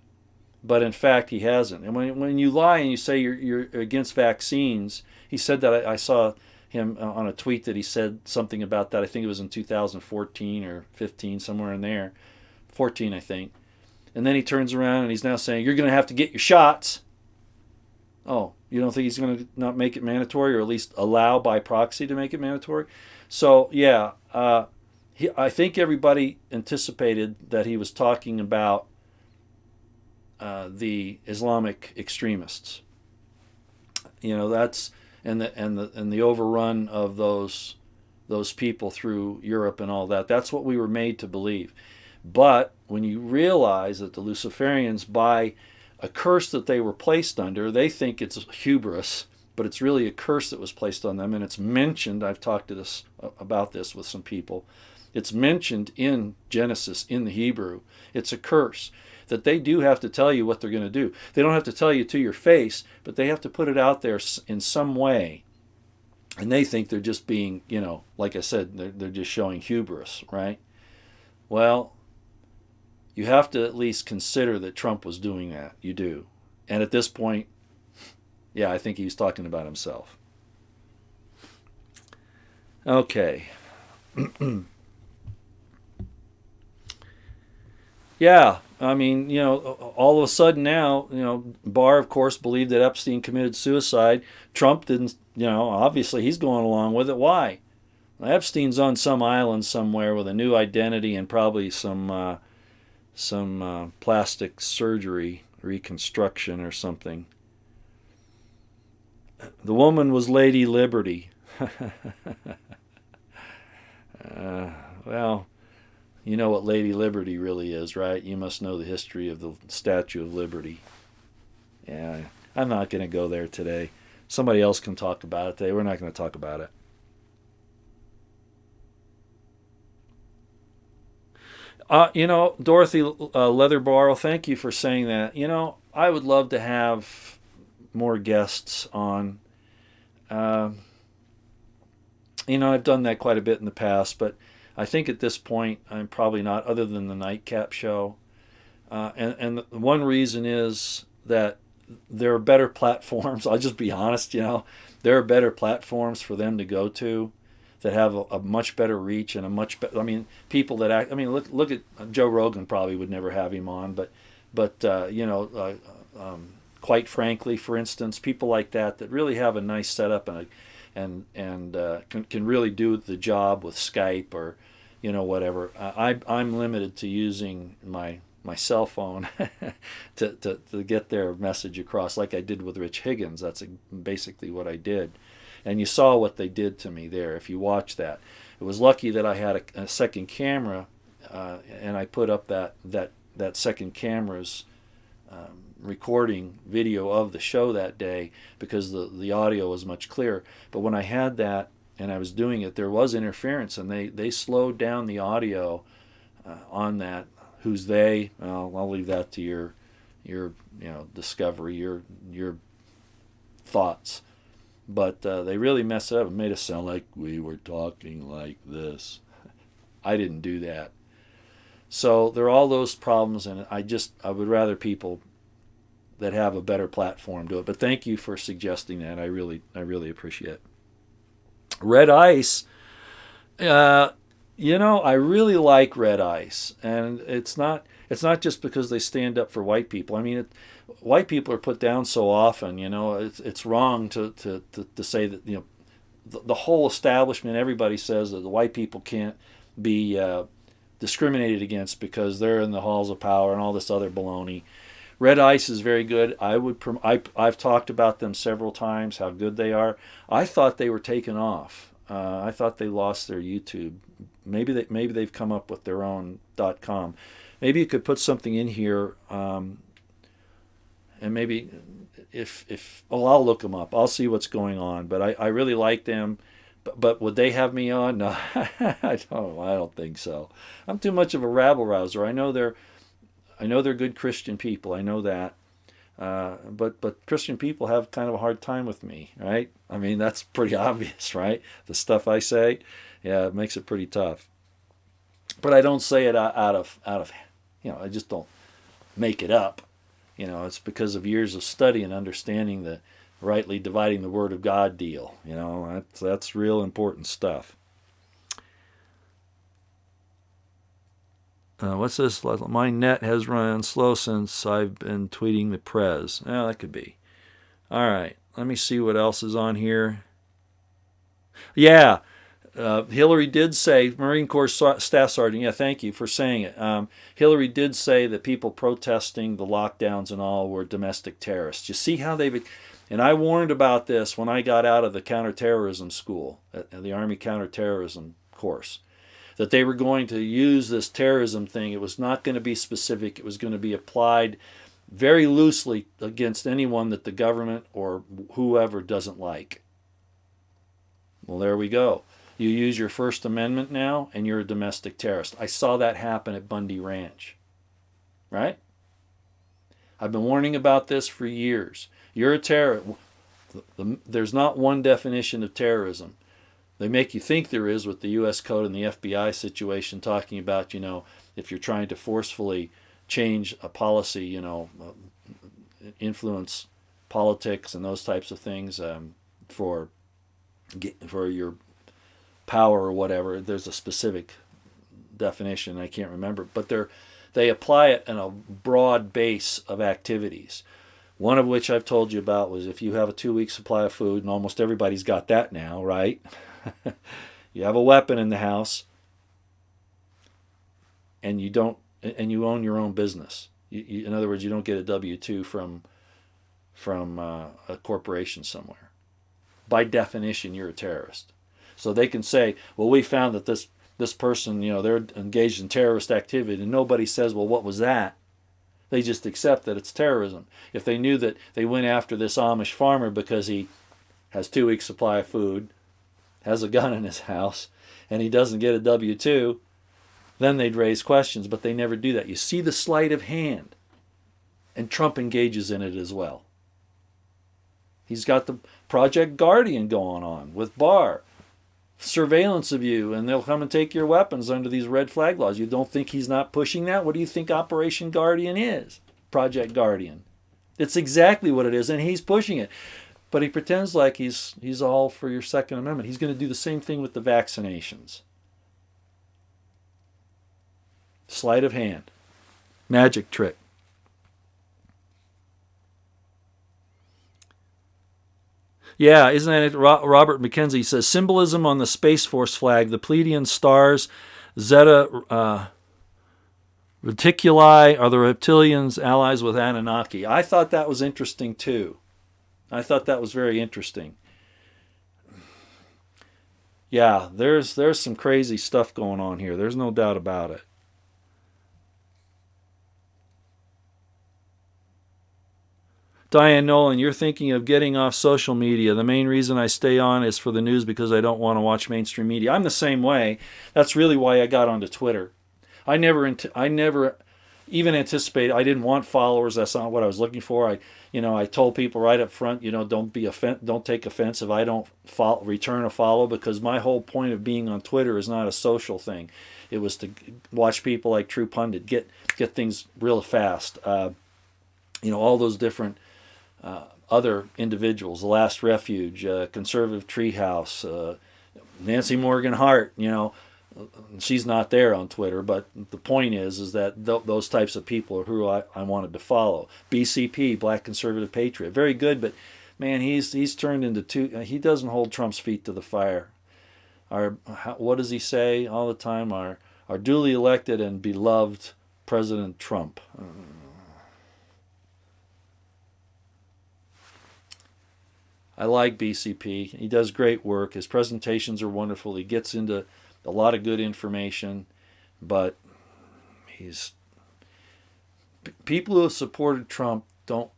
But in fact, he hasn't. And when you lie and you say you're against vaccines, he said that, I saw him on a tweet that he said something about that. I think it was in 2014 or 15, somewhere in there. 14, I think. And then he turns around and he's now saying, you're going to have to get your shots. Oh, you don't think he's going to not make it mandatory, or at least allow by proxy to make it mandatory? So, yeah, I think everybody anticipated that he was talking about the Islamic extremists. That's and the overrun of those people through Europe and all that. That's what we were made to believe. But when you realize that the Luciferians, by a curse that they were placed under, they think it's hubris but it's really a curse that was placed on them, and it's mentioned. I've talked to this about this with some people. It's mentioned in Genesis in the Hebrew. It's a curse that they do have to tell you what they're going to do. They don't have to tell you to your face, but they have to put it out there in some way. And they think they're just being, like I said, they're just showing hubris, right? Well, you have to at least consider that Trump was doing that. You do. And at this point, yeah, I think he was talking about himself. Okay. Yeah, I mean, all of a sudden now, Barr, of course, believed that Epstein committed suicide. Trump didn't, obviously he's going along with it. Why? Well, Epstein's on some island somewhere with a new identity and probably some plastic surgery, reconstruction or something. The woman was Lady Liberty. Well, you know what Lady Liberty really is, right? You must know the history of the Statue of Liberty. Yeah, I'm not going to go there today. Somebody else can talk about it today. We're not going to talk about it. Dorothy Leatherbarrow, thank you for saying that. I would love to have more guests on. I've done that quite a bit in the past, but I think at this point I'm probably not, other than the Nightcap show. And the one reason is that there are better platforms. I'll just be honest, there are better platforms for them to go to that have a much better reach and a much better. I mean, people that act. I mean, look at Joe Rogan. Probably would never have him on, but quite frankly, for instance, people like that really have a nice setup and can really do the job with Skype or whatever. I'm limited to using my cell phone to get their message across, like I did with Rich Higgins. That's basically what I did. And you saw what they did to me there if you watch that. It was lucky that I had a second camera, and I put up that second camera's recording video of the show that day because the audio was much clearer. But when I had that and I was doing it, there was interference, and they slowed down the audio on that. Who's they? Well, I'll leave that to your discovery, your thoughts. But they really messed it up and made us sound like we were talking like this. I didn't do that. So there are all those problems, and I would rather people that have a better platform do it. But thank you for suggesting that. I really appreciate it. Red Ice, I really like Red Ice, and it's not just because they stand up for white people. I mean, white people are put down so often. It's wrong to say that the whole establishment. Everybody says that the white people can't be discriminated against because they're in the halls of power and all this other baloney. Red Ice is very good. I've talked about them several times, how good they are. I thought they were taken off. I thought they lost their YouTube. Maybe they've come up with their own .com. Maybe you could put something in here, and maybe I'll look them up. I'll see what's going on. But I really like them. But would they have me on? No, I don't think so. I'm too much of a rabble rouser. I know they're good Christian people. I know that. But Christian people have kind of a hard time with me, right? I mean, that's pretty obvious, right? The stuff I say, yeah, it makes it pretty tough. But I don't say it out of I just don't make it up. It's because of years of study and understanding the rightly dividing the word of God deal. That's real important stuff. What's this? My net has run slow since I've been tweeting the Prez. Yeah, that could be. All right. Let me see what else is on here. Yeah. Hillary did say, Marine Corps Staff Sergeant, yeah, thank you for saying it. Hillary did say that people protesting the lockdowns and all were domestic terrorists. You see how and I warned about this when I got out of the counterterrorism school, the Army counterterrorism course, that they were going to use this terrorism thing. It was not going to be specific. It was going to be applied very loosely against anyone that the government or whoever doesn't like. Well, there we go. You use your First Amendment now, and you're a domestic terrorist. I saw that happen at Bundy Ranch. Right? I've been warning about this for years. You're a terrorist. There's not one definition of terrorism. They make you think there is with the U.S. Code and the FBI situation, talking about, if you're trying to forcefully change a policy, influence politics and those types of things for your power or whatever. There's a specific definition, I can't remember, but they apply it in a broad base of activities. One of which I've told you about was if you have a 2-week supply of food, and almost everybody's got that now, right? You have a weapon in the house, and you own your own business. In other words, you don't get a W-2 from a corporation somewhere. By definition, you're a terrorist. So they can say, well, we found that this person, they're engaged in terrorist activity, and nobody says, well, what was that? They just accept that it's terrorism. If they knew that they went after this Amish farmer because he has 2 weeks supply of food, has a gun in his house, and he doesn't get a W-2, then they'd raise questions, but they never do that. You see the sleight of hand, and Trump engages in it as well. He's got the Project Guardian going on with Barr. Surveillance of you, and they'll come and take your weapons under these red flag laws. You don't think he's not pushing that? What do you think Operation Guardian is? Project Guardian. It's exactly what it is, and he's pushing it. But he pretends like he's all for your Second Amendment. He's going to do the same thing with the vaccinations. Sleight of hand. Magic trick. Yeah, isn't that it? Robert McKenzie says, symbolism on the Space Force flag, the Pleiadian stars, Zeta Reticuli are the reptilians allies with Anunnaki. I thought that was interesting too. I thought that was very interesting. Yeah, there's some crazy stuff going on here. There's no doubt about it. Diane Nolan, you're thinking of getting off social media. The main reason I stay on is for the news because I don't want to watch mainstream media. I'm the same way. That's really why I got onto Twitter. I never even anticipated. I didn't want followers. That's not what I was looking for. I told people right up front, don't take offense if I don't return a follow, because my whole point of being on Twitter is not a social thing. It was to watch people like True Pundit get things real fast. All those different other individuals, The Last Refuge, Conservative Treehouse, Nancy Morgan Hart, she's not there on Twitter, but the point is that those types of people are who I wanted to follow. BCP, Black Conservative Patriot, very good, but man, he's turned into he doesn't hold Trump's feet to the fire. What does he say all the time? Our duly elected and beloved President Trump. I like BCP. He does great work. His presentations are wonderful. He gets into a lot of good information, but people who have supported Trump don't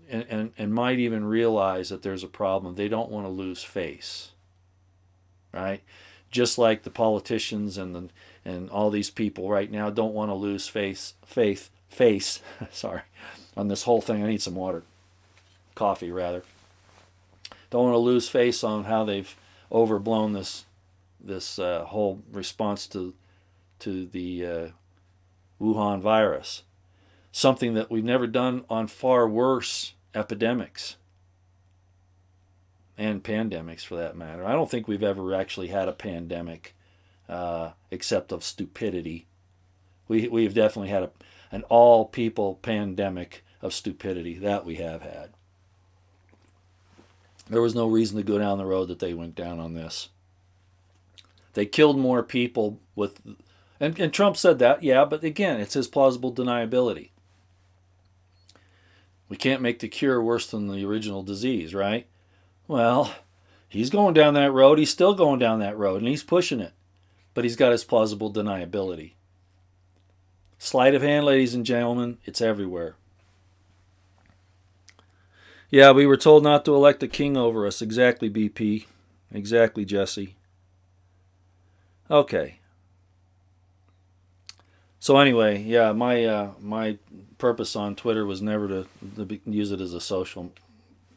and might even realize that there's a problem. They don't want to lose face, right? Just like the politicians and all these people right now don't want to lose faith. Sorry, on this whole thing. I need some water, coffee rather. Don't want to lose face on how they've overblown this whole response to the Wuhan virus. Something that we've never done on far worse epidemics and pandemics, for that matter. I don't think we've ever actually had a pandemic except of stupidity. We've definitely had an all-people pandemic of stupidity. That we have had. There was no reason to go down the road that they went down on this. They killed more people with... And Trump said that, yeah, but again, it's his plausible deniability. We can't make the cure worse than the original disease, right? Well, he's going down that road. He's still going down that road, and he's pushing it. But he's got his plausible deniability. Sleight of hand, ladies and gentlemen, it's everywhere. Yeah, we were told not to elect a king over us. Exactly, BP. Exactly, Jesse. Okay. So anyway, yeah, my purpose on Twitter was never to use it as a social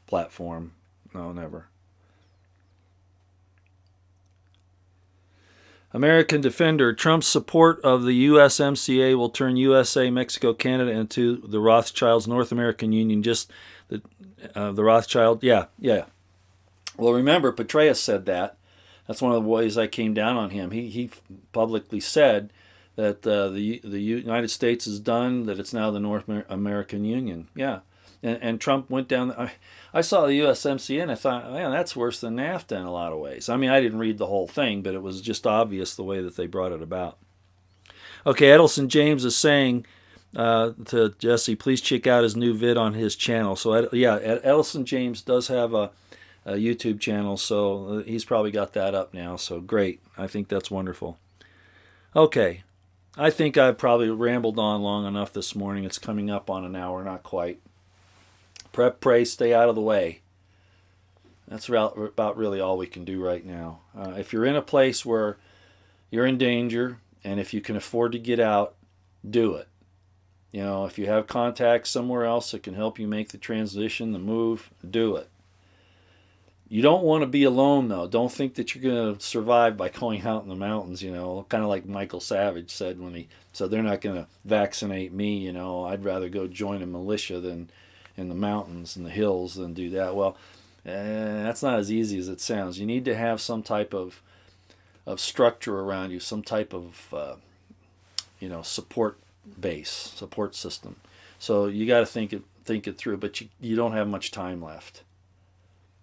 platform. No, never. American Defender. Trump's support of the USMCA will turn USA, Mexico, Canada into the Rothschilds' North American Union. Just the Rothschild. Yeah, yeah. Well, remember, Petraeus said that. That's one of the ways I came down on him. He publicly said that the United States is done, that it's now the North American Union. Yeah. And Trump went down. I saw the USMCA and I thought, man, that's worse than NAFTA in a lot of ways. I mean, I didn't read the whole thing, but it was just obvious the way that they brought it about. Okay, Eddelson James is saying to Jesse, please check out his new vid on his channel. So, yeah, Eddelson James does have a YouTube channel, so he's probably got that up now. So, great. I think that's wonderful. Okay. I think I've probably rambled on long enough this morning. It's coming up on an hour, not quite. Prep, pray, stay out of the way. That's about really all we can do right now. If you're in a place where you're in danger, and if you can afford to get out, do it. You know, if you have contacts somewhere else that can help you make the transition, the move, do it. You don't want to be alone, though. Don't think that you're going to survive by going out in the mountains, you know, kind of like Michael Savage said when he said they're not going to vaccinate me, you know, I'd rather go join a militia than in the mountains and the hills than do that. Well, that's not as easy as it sounds. You need to have some type of structure around you, some type of, support base, support system. So you got to think it through, but you don't have much time left.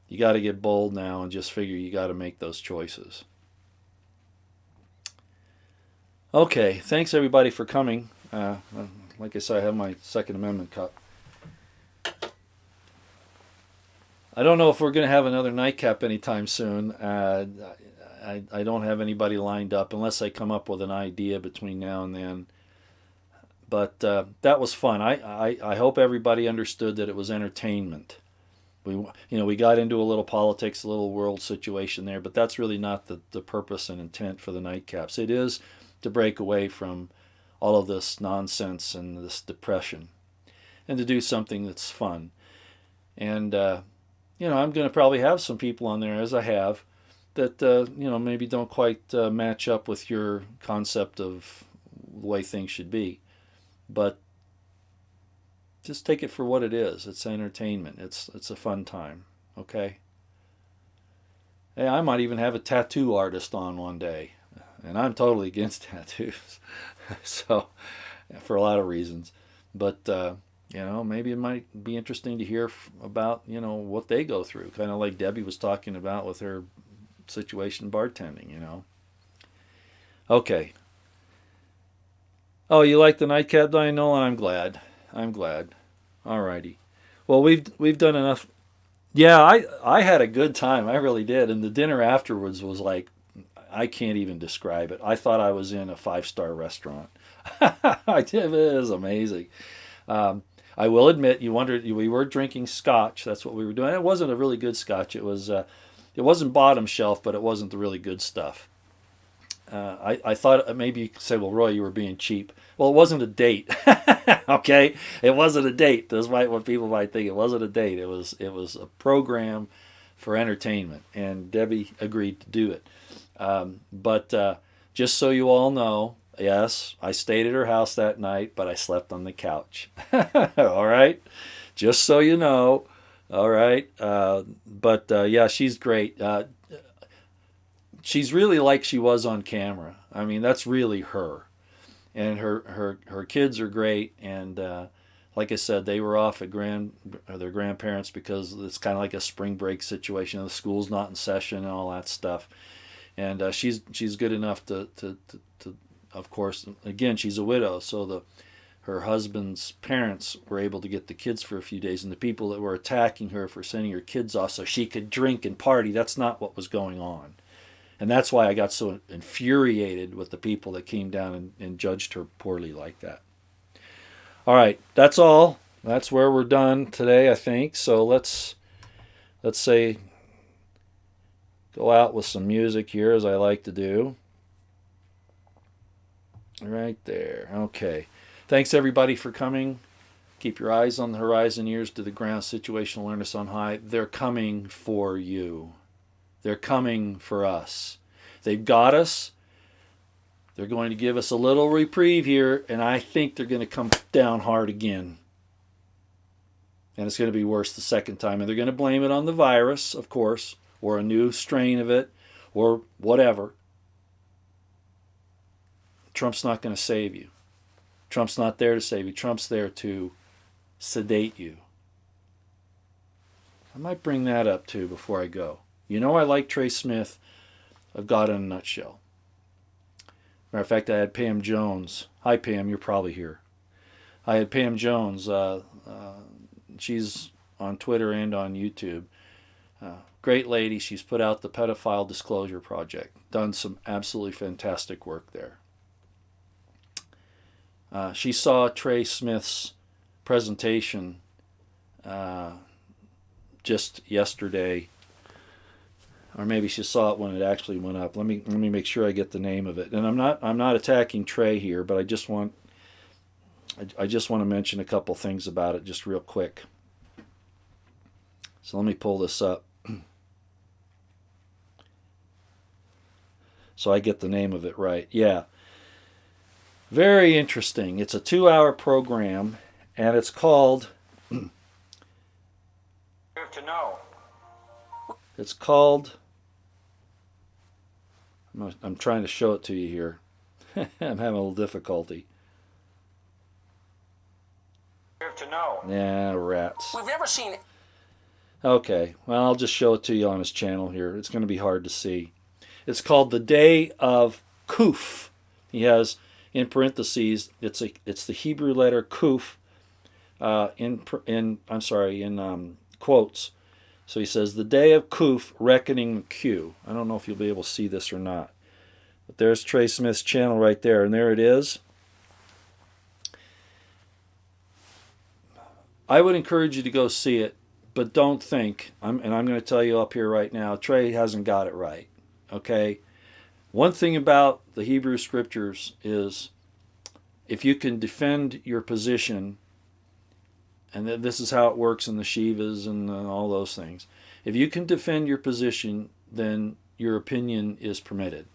You got to get bold now and just figure you got to make those choices. Okay, thanks everybody for coming. Like I said, I have my Second Amendment cup. I don't know if we're going to have another nightcap anytime soon. I don't have anybody lined up unless I come up with an idea between now and then. But that was fun. I hope everybody understood that it was entertainment. We got into a little politics, a little world situation there, but that's really not the purpose and intent for the nightcaps. It is to break away from all of this nonsense and this depression and to do something that's fun. And, I'm going to probably have some people on there, as I have, that, maybe don't quite match up with your concept of the way things should be. But just take it for what it is. It's entertainment. It's a fun time. Okay? Hey, I might even have a tattoo artist on one day. And I'm totally against tattoos. So, for a lot of reasons. But, maybe it might be interesting to hear about, what they go through. Kind of like Debbie was talking about with her situation bartending, Okay. Oh, you like the nightcap, Diane Nolan? I'm glad. All righty. Well, we've done enough. Yeah, I had a good time. I really did. And the dinner afterwards was like, I can't even describe it. I thought I was in a 5-star restaurant. I did. It was amazing. I will admit, we were drinking scotch. That's what we were doing. It wasn't a really good scotch. It wasn't bottom shelf, but it wasn't the really good stuff. I thought maybe you could say, well, Roy, you were being cheap. Well, it wasn't a date. Okay? It wasn't a date. That's what people might think. It wasn't a date. It was a program for entertainment, and Debbie agreed to do it. But just so you all know, yes, I stayed at her house that night, but I slept on the couch. All right? Just so you know. All right? But yeah, she's great. She's really like she was on camera. I mean, that's really her. And her kids are great. And like I said, they were off at their grandparents because it's kind of like a spring break situation. The school's not in session and all that stuff. And she's good enough to of course, again, she's a widow, so her husband's parents were able to get the kids for a few days, and the people that were attacking her for sending her kids off so she could drink and party, that's not what was going on. And that's why I got so infuriated with the people that came down and judged her poorly like that. All right, that's all. that's where we're done today, I think. So let's say go out with some music here, as I like to do. Right there. Okay. Thanks everybody for coming. Keep your eyes on the horizon, ears to the ground. Situational awareness on high. They're coming for you. They're coming for us. They've got us. They're going to give us a little reprieve here, and I think they're going to come down hard again. And it's going to be worse the second time. And they're going to blame it on the virus, of course, or a new strain of it, or whatever. Trump's not going to save you. Trump's not there to save you. Trump's there to sedate you. I might bring that up too before I go. You know I like Trey Smith of God in a Nutshell. Matter of fact, I had Pam Jones. Hi Pam, you're probably here. I had Pam Jones. She's on Twitter and on YouTube. Great lady. She's put out the Pedophile Disclosure Project. Done some absolutely fantastic work there. She saw Trey Smith's presentation just yesterday, or maybe she saw it when it actually went up. Let me make sure I get the name of it. And I'm not attacking Trey here, but I just want to mention a couple things about it just real quick. So let me pull this up so I get the name of it right. Yeah. Very interesting. It's a 2-hour program, and it's called to know. It's called, I'm trying to show it to you here. I'm having a little difficulty. To know. Yeah, rats. We've never seen it. Okay, well, I'll just show it to you on his channel here. It's going to be hard to see. It's called The Day of Kuf. He has, in parentheses, it's the Hebrew letter Kuf, in quotes. So he says, the day of Kuf, reckoning Q. I don't know if you'll be able to see this or not. But there's Trey Smith's channel right there, and there it is. I would encourage you to go see it, but don't think, and I'm going to tell you up here right now, Trey hasn't got it right. Okay? One thing about the Hebrew Scriptures is if you can defend your position, and this is how it works in the Shivas and all those things. If you can defend your position, then your opinion is permitted.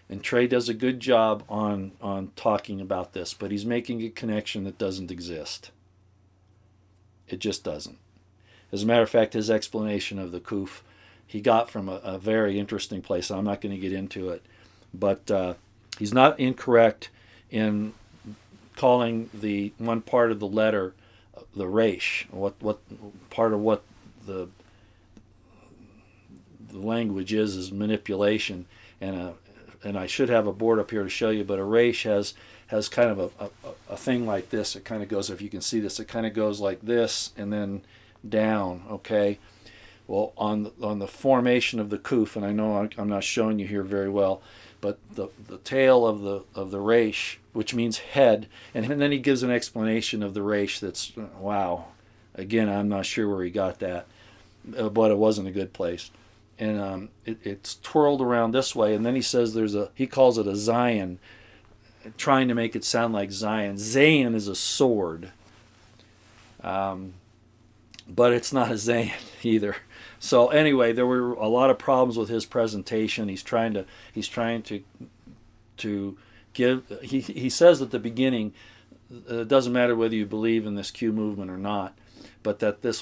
And Trey does a good job on talking about this, but he's making a connection that doesn't exist. It just doesn't. As a matter of fact, his explanation of the Kuf, he got from a very interesting place. I'm not going to get into it, but he's not incorrect in calling the one part of the letter the resh, what part of what the language is manipulation, and I should have a board up here to show you, but a resh has kind of a thing like this. It kind of goes, if you can see this, it kind of goes like this and then down. Okay, well, on the formation of the kuf, and I know I'm not showing you here very well, but the tail of the resh, which means head, and then he gives an explanation of the resh that's, wow, again, I'm not sure where he got that, but it wasn't a good place. And it's twirled around this way, and then he says he calls it a Zion, trying to make it sound like Zion. Zayin is a sword, but it's not a Zayin either. So anyway, there were a lot of problems with his presentation. He's trying to give. He says at the beginning, it doesn't matter whether you believe in this Q movement or not, but this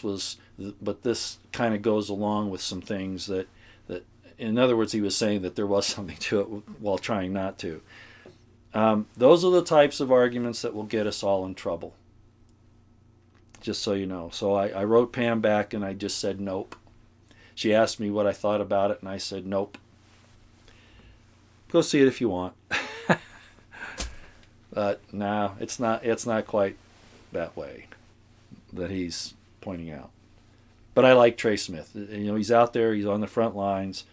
kind of goes along with some things that in other words, he was saying that there was something to it while trying not to. Those are the types of arguments that will get us all in trouble. Just so you know. So I wrote Pam back and I just said nope. She asked me what I thought about it, and I said nope. Go see it if you want. But no, it's not quite that way that he's pointing out. But I like Trey Smith. You know, he's out there, he's on the front lines.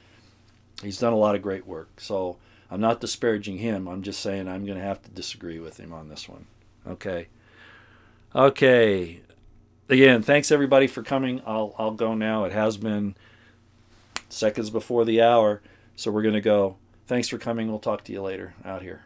He's done a lot of great work. So I'm not disparaging him. I'm just saying I'm going to have to disagree with him on this one. Okay. Okay. Again, thanks everybody for coming. I'll go now. It has been seconds before the hour, so we're going to go. Thanks for coming. We'll talk to you later out here.